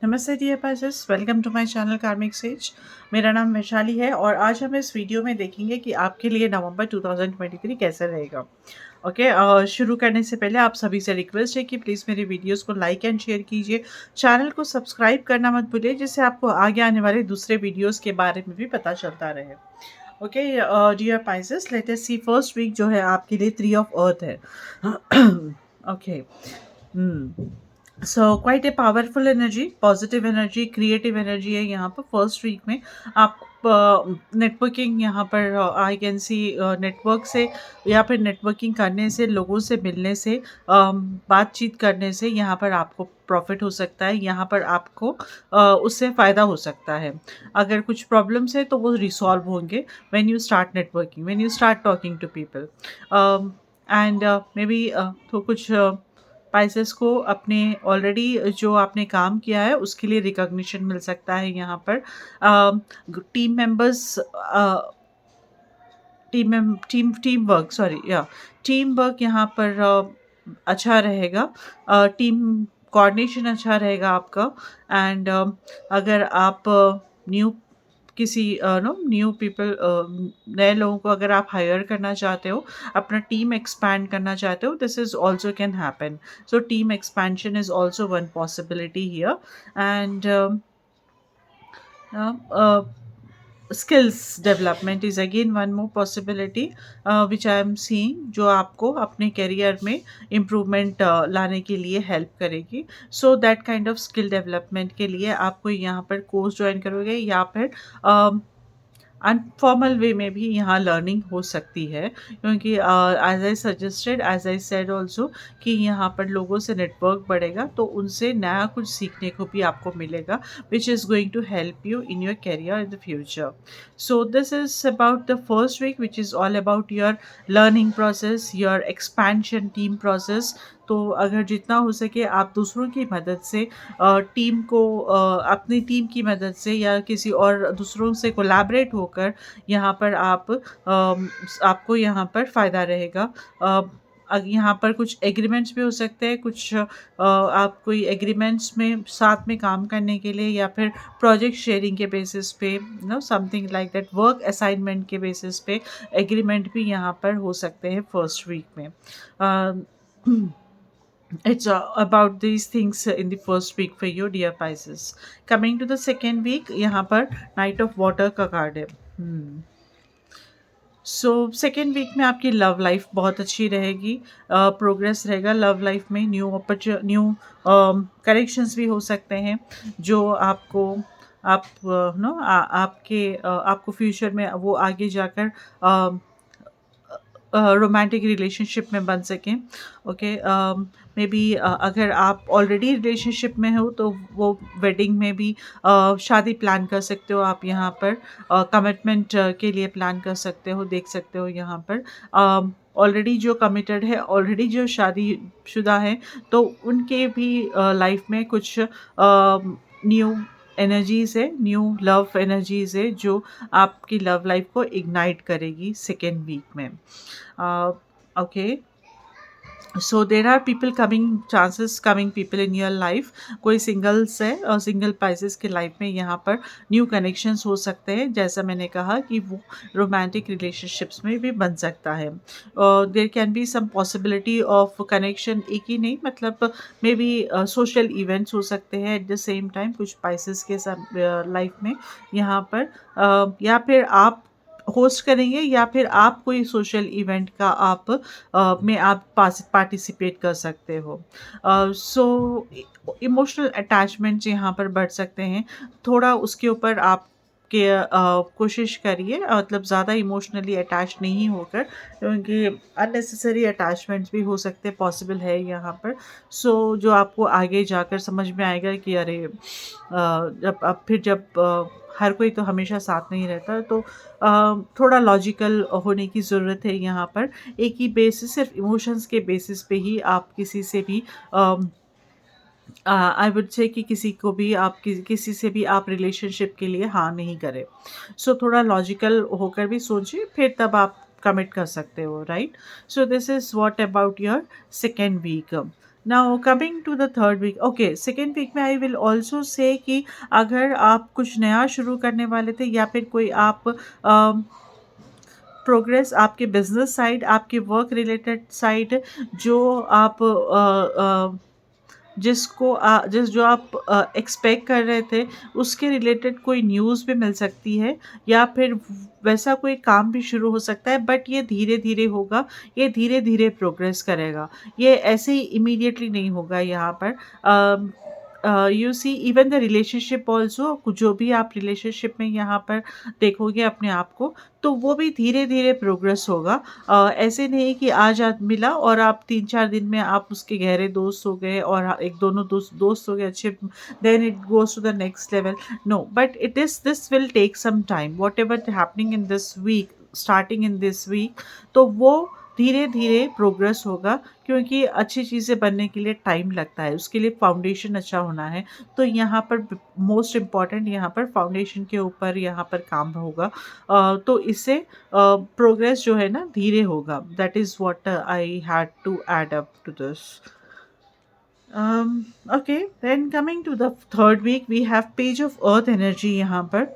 नमस्ते dear Pisces, welcome to my channel karmic sage. मेरा नाम वैशाली है और आज हम इस वीडियो में देखेंगे कि आपके लिए नवंबर 2023 कैसा रहेगा। शुरू करने से पहले आप सभी से रिक्वेस्ट है कि प्लीज़ मेरी वीडियोस को लाइक एंड शेयर कीजिए। चैनल को सब्सक्राइब करना मत भूलिए, जिससे आपको आगे आने वाले दूसरे वीडियोस के बारे में भी पता चलता रहे। Okay dear Pisces, let us see first week जो है आपके लिए 3 ऑफ अर्थ है। Okay, so quite a powerful energy, positive energy, creative energy है यहाँ पर फर्स्ट वीक में। आप नेटवर्किंग यहाँ पर आई कैन सी नेटवर्क से या फिर नेटवर्किंग करने से, लोगों से मिलने से, बातचीत करने से यहाँ पर आपको प्रॉफिट हो सकता है। यहाँ पर आपको उससे फ़ायदा हो सकता है। अगर कुछ प्रॉब्लम्स है तो वो रिसॉल्व होंगे when you start networking, when you start talking to people. And maybe तो कुछ पाइसेस को अपने ऑलरेडी जो आपने काम किया है उसके लिए रिकॉग्निशन मिल सकता है यहाँ पर। Team members, team work, sorry या टीम वर्क यहाँ पर अच्छा रहेगा। टीम कोऑर्डिनेशन अच्छा रहेगा आपका। एंड अगर आप न्यू किसी नो न्यू पीपल, नए लोगों को अगर आप हायर करना चाहते हो, अपना टीम एक्सपैंड करना चाहते हो, this is also can happen. So team expansion is also one possibility here. And skills development is again one more possibility which I am seeing, जो आपको अपने करियर में इम्प्रूवमेंट लाने के लिए हेल्प करेगी। So that kind of skill development के लिए आपको यहाँ पर कोर्स ज्वाइन करोगे या फिर अनफॉर्मल वे में भी यहाँ लर्निंग हो सकती है, क्योंकि as I suggested, as I said also, कि यहाँ पर लोगों से नेटवर्क बढ़ेगा तो उनसे नया कुछ सीखने को भी आपको मिलेगा, which is going to help you in your career in the future. So this is about the first week which is all about your learning process, your expansion team process. तो अगर जितना हो सके आप दूसरों की मदद से टीम को, अपनी टीम की मदद से या किसी और दूसरों से कोलैबोरेट होकर यहाँ पर आपको यहाँ पर फ़ायदा रहेगा। यहाँ पर कुछ एग्रीमेंट्स भी हो सकते हैं, कुछ आप कोई एग्रीमेंट्स में साथ में काम करने के लिए या फिर प्रोजेक्ट शेयरिंग के बेसिस पे, know something like that, work assignment के बेसिस पे एग्रीमेंट भी यहाँ पर हो सकते हैं फर्स्ट वीक में। It's about these things in the first week for you, dear Pisces. Coming to the second week, यहाँ पर नाइट ऑफ वाटर का कार्ड है। सो सेकेंड वीक में आपकी लव लाइफ बहुत अच्छी रहेगी, प्रोग्रेस रहेगा लव लाइफ में। न्यू करेक्शंस भी हो सकते हैं जो आपको आप नो आपको फ्यूचर में वो आगे जाकर रोमांटिक रिलेशनशिप में बन सकें। ओके, मे बी अगर आप ऑलरेडी रिलेशनशिप में हो तो वो वेडिंग में भी शादी प्लान कर सकते हो आप यहाँ पर। कमिटमेंट के लिए प्लान कर सकते हो, देख सकते हो यहाँ पर। ऑलरेडी जो कमिटेड है, ऑलरेडी जो शादीशुदा है, तो उनके भी लाइफ में कुछ न्यू एनर्जीज है, न्यू लव एनर्जीज है जो आपकी लव लाइफ को इग्नाइट करेगी सेकेंड वीक में। Okay, so there are people coming, chances coming people in your life. कोई सिंगल्स है और सिंगल पाइसेस के लाइफ में यहाँ पर न्यू कनेक्शंस हो सकते हैं, जैसा मैंने कहा कि वो रोमांटिक रिलेशनशिप्स में भी बन सकता है। There can be some possibility of connection, एक ही नहीं, मतलब मे बी सोशल इवेंट्स हो सकते हैं एट द सेम टाइम कुछ पाइसेस के लाइफ में यहाँ पर। या फिर आप होस्ट करेंगे या फिर आप कोई सोशल इवेंट का में आप पार्टिसिपेट कर सकते हो। सो इमोशनल अटैचमेंट्स यहाँ पर बढ़ सकते हैं, थोड़ा उसके ऊपर आप के कोशिश करिए, मतलब ज़्यादा इमोशनली अटैच नहीं होकर, क्योंकि अननेसेसरी अटैचमेंट्स भी हो सकते, पॉसिबल है यहाँ पर। सो जो आपको आगे जाकर समझ में आएगा कि अरे जब हर कोई तो हमेशा साथ नहीं रहता, तो थोड़ा लॉजिकल होने की ज़रूरत है यहाँ पर। एक ही बेसिस, सिर्फ इमोशंस के बेसिस पे ही आप किसी से भी आई वुड से कि किसी से भी आप रिलेशनशिप के लिए हाँ नहीं करें। सो थोड़ा लॉजिकल होकर भी सोचिए, फिर तब आप कमिट कर सकते हो, right. So this is what about your second week. Now coming to the third week, okay second week में आई विल ऑल्सो से कि अगर आप कुछ नया शुरू करने वाले थे या फिर कोई आप प्रोग्रेस आपके बिजनेस साइड, आपके वर्क रिलेटेड साइड, जो आप जो आप एक्सपेक्ट कर रहे थे उसके रिलेटेड कोई न्यूज़ भी मिल सकती है, या फिर वैसा कोई काम भी शुरू हो सकता है, बट ये धीरे धीरे होगा, ये धीरे धीरे प्रोग्रेस करेगा, ये ऐसे ही इमीडिएटली नहीं होगा यहाँ पर। You see even the relationship also, जो भी आप रिलेशनशिप में यहाँ पर देखोगे अपने आप को, तो वो भी धीरे धीरे प्रोग्रेस होगा। ऐसे नहीं कि आज आज मिला और आप 3-4 दिन में आप उसके गहरे दोस्त हो गए और एक दोनों दोस्त दोस्त हो गए अच्छे, then it goes to the next level. No, but it is this will take some time, whatever happening in this week, starting in this week, तो वो धीरे-धीरे प्रोग्रेस होगा, क्योंकि अच्छी चीज़ें बनने के लिए टाइम लगता है, उसके लिए फाउंडेशन अच्छा होना है। तो यहाँ पर मोस्ट इम्पॉर्टेंट यहाँ पर फाउंडेशन के ऊपर यहाँ पर काम होगा। तो इससे प्रोग्रेस जो है ना धीरे होगा। That is what I had to add up to this. Okay, then coming to the third week we have page of earth energy यहाँ पर।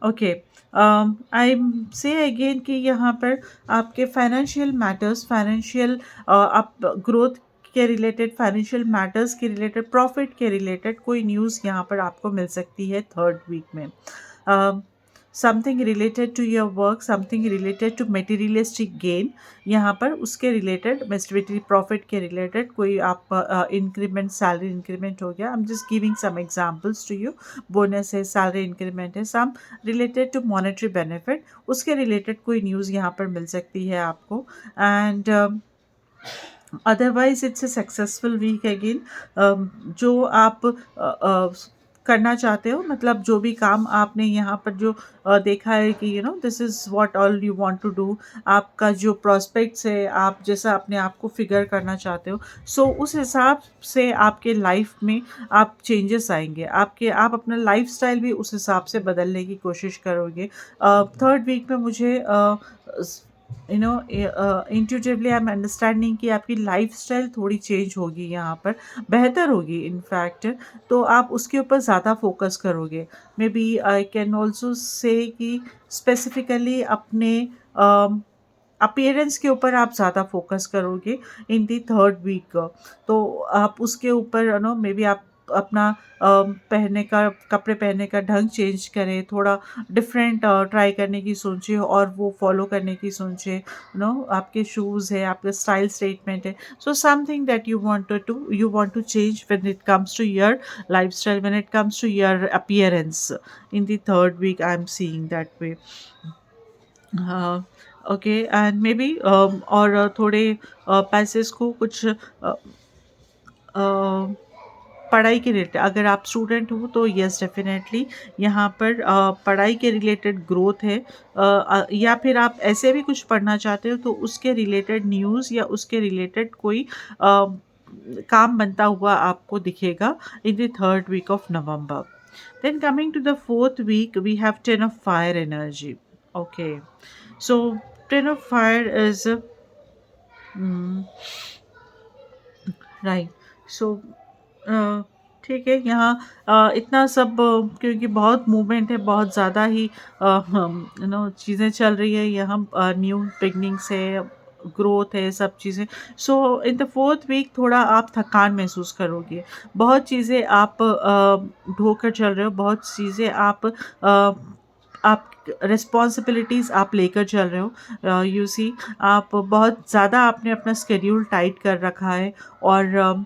ओके, आई से अगेन कि यहाँ पर आपके फाइनेंशियल मैटर्स, फाइनेंशियल आप ग्रोथ के रिलेटेड, फाइनेंशियल मैटर्स के रिलेटेड, प्रॉफिट के रिलेटेड कोई न्यूज़ यहाँ पर आपको मिल सकती है थर्ड वीक में। Something related to your work, something related to materialistic gain, यहाँ पर उसके रिलेटेड, मेस्टिविटी प्रॉफिट के रिलेटेड कोई आप इंक्रीमेंट, सैलरी इंक्रीमेंट हो गया। I am just giving some examples to you. Bonus है, सैलरी इंक्रीमेंट है, some related to monetary benefit, उसके रिलेटेड कोई न्यूज़ यहाँ पर मिल सकती है आपको। And otherwise it's a successful week again. जो आप करना चाहते हो, मतलब जो भी काम आपने यहाँ पर जो देखा है कि this is what all you want to do, आपका जो प्रॉस्पेक्ट्स है, आप जैसा अपने आप को फिगर करना चाहते हो, सो उस हिसाब से आपके लाइफ में आप चेंजेस आएंगे, आप अपना लाइफस्टाइल भी उस हिसाब से बदलने की कोशिश करोगे। थर्ड वीक में मुझे इंट्यूटिवली आई एम अंडरस्टैंडिंग कि आपकी लाइफस्टाइल थोड़ी चेंज होगी, यहाँ पर बेहतर होगी इनफैक्ट। तो आप उसके ऊपर ज़्यादा फोकस करोगे। Maybe I can also say कि स्पेसिफिकली अपने अपीयरेंस के ऊपर आप ज़्यादा फोकस करोगे इन दी थर्ड वीक। तो आप उसके ऊपर मे बी आप अपना पहनने का, कपड़े पहनने का ढंग चेंज करें, थोड़ा डिफरेंट ट्राई करने की सोचें और वो फॉलो करने की सोचें। आपके शूज़ है, आपका स्टाइल स्टेटमेंट है, so something that you want to change when it comes to your lifestyle, when it comes to your appearance in the third week. I am seeing that way. Okay, and maybe और थोड़े पैसेस को कुछ पढ़ाई के related, अगर आप student हो तो यस डेफिनेटली यहाँ पर पढ़ाई के रिलेटेड ग्रोथ है। या फिर आप ऐसे भी कुछ पढ़ना चाहते हो तो उसके रिलेटेड न्यूज़ या उसके रिलेटेड कोई काम बनता हुआ आपको दिखेगा in the third week of November. Then coming to the fourth week, we have Ten of Fire energy. Okay, so Ten of Fire is mm, right. So ठीक है, यहाँ इतना सब क्योंकि बहुत मूवमेंट है, बहुत ज़्यादा ही चीज़ें चल रही है यहाँ, न्यू बिगनिंग्स है, ग्रोथ है, सब चीज़ें। सो इन द फोर्थ वीक थोड़ा आप थकान महसूस करोगे, बहुत चीज़ें आप ढोकर चल रहे हो, बहुत चीज़ें आप रिस्पॉन्सिबिलिटीज़ आप लेकर चल रहे हो। यू सी आप बहुत ज़्यादा आपने अपना स्केड्यूल टाइट कर रखा है, और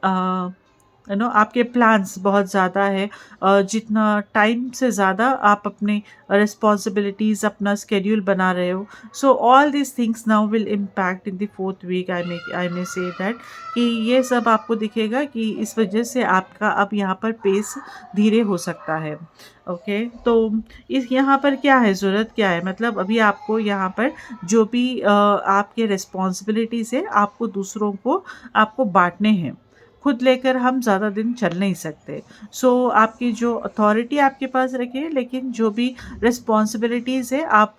आपके प्लान्स बहुत ज़्यादा है। जितना टाइम से ज़्यादा आप अपने रिस्पॉन्सिबिलिटीज़, अपना स्केड्यूल बना रहे हो, so all this things now will impact in the fourth week. I may say that कि ये सब आपको दिखेगा कि इस वजह से आपका अब यहाँ पर पेस धीरे हो सकता है। ओके, तो इस यहाँ पर क्या है, ज़रूरत क्या है, मतलब अभी आपको यहाँ पर जो भी आपके रिस्पॉन्सिबिलिटीज़ है, आपको दूसरों को आपको बांटने हैं। खुद लेकर हम ज़्यादा दिन चल नहीं सकते। सो आपकी जो अथॉरिटी आपके पास रखिए, लेकिन जो भी रिस्पॉन्सिबिलिटीज़ है आप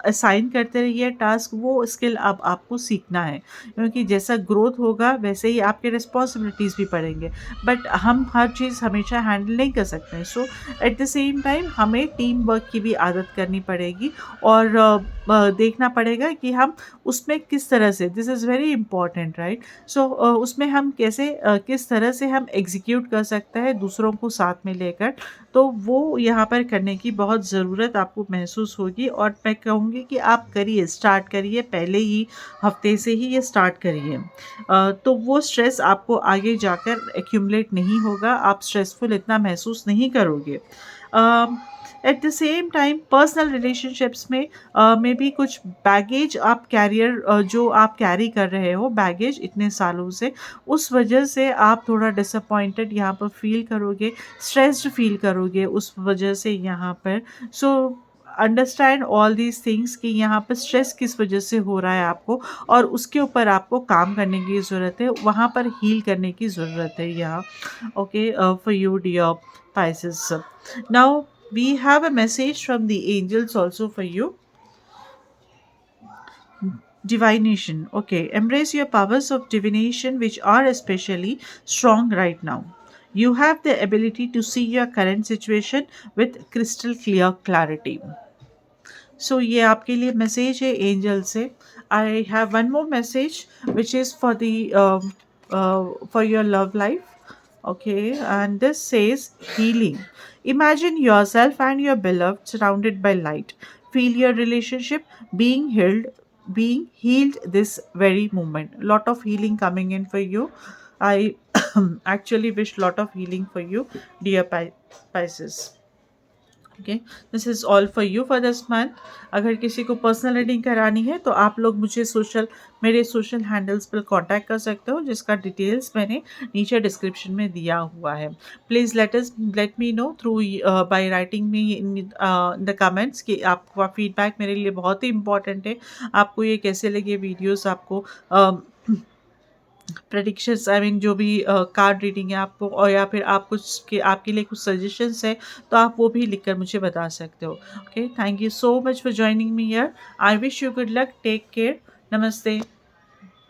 असाइन करते रहिए टास्क, वो स्किल अब आपको सीखना है, क्योंकि जैसा ग्रोथ होगा वैसे ही आपके रिस्पॉन्सिबिलिटीज़ भी बढ़ेंगे। बट हम हर चीज़ हमेशा हैंडल नहीं कर सकते हैं। सो एट द सेम टाइम हमें टीम वर्क की भी आदत करनी पड़ेगी, और देखना पड़ेगा कि हम उसमें किस तरह से, this is very important, right. So उसमें हम कैसे किस तरह से हम एग्जीक्यूट कर सकते हैं दूसरों को साथ में लेकर, तो वो यहाँ पर करने की बहुत ज़रूरत आपको महसूस होगी। और मैं कहूँगी कि आप करिए, स्टार्ट करिए, पहले ही हफ्ते से ही ये स्टार्ट करिए। तो वो स्ट्रेस आपको आगे जाकर एक्यूमुलेट नहीं होगा, आप स्ट्रेसफुल इतना महसूस नहीं करोगे। At the same time personal relationships में भी कुछ बैगेज आप जो आप कैरी कर रहे हो बैगेज इतने सालों से, उस वजह से आप थोड़ा डिसअपॉइंटेड यहाँ पर फील करोगे, स्ट्रेस्ड फील करोगे उस वजह से यहाँ पर। So understand all these things कि यहाँ पर स्ट्रेस किस वजह से हो रहा है आपको, और उसके ऊपर आपको काम करने की ज़रूरत है, वहाँ पर हील करने की ज़रूरत है यहाँ। Okay, for you dear Pisces. Now we have a message from the angels also for you. Divination. Okay, embrace your powers of divination, which are especially strong right now. You have the ability to see your current situation with crystal clear clarity. So ये आपके लिए message है angel से। I have one more message which is for the for your love life. Okay, and this says healing. Imagine yourself and your beloved surrounded by light. Feel your relationship being healed this very moment. Lot of healing coming in for you. I actually wish lot of healing for you, dear Pisces. Okay, this is all for you for this month. अगर किसी को personal reading करानी है तो आप लोग मुझे मेरे सोशल हैंडल्स पर कांटेक्ट कर सकते हो, जिसका डिटेल्स मैंने नीचे डिस्क्रिप्शन में दिया हुआ है। Please let me know through by writing me in the comments कि आपका फीडबैक मेरे लिए बहुत ही इंपॉर्टेंट है। आपको ये कैसे लगे वीडियोस, आपको प्रेडिक्शंस, आई मीन जो भी कार्ड रीडिंग है आपको, और या फिर आप कुछ के आपके लिए कुछ सजेशंस है तो आप वो भी लिखकर मुझे बता सकते हो। Okay, thank you so much for joining me here. I wish you good luck, take care, नमस्ते।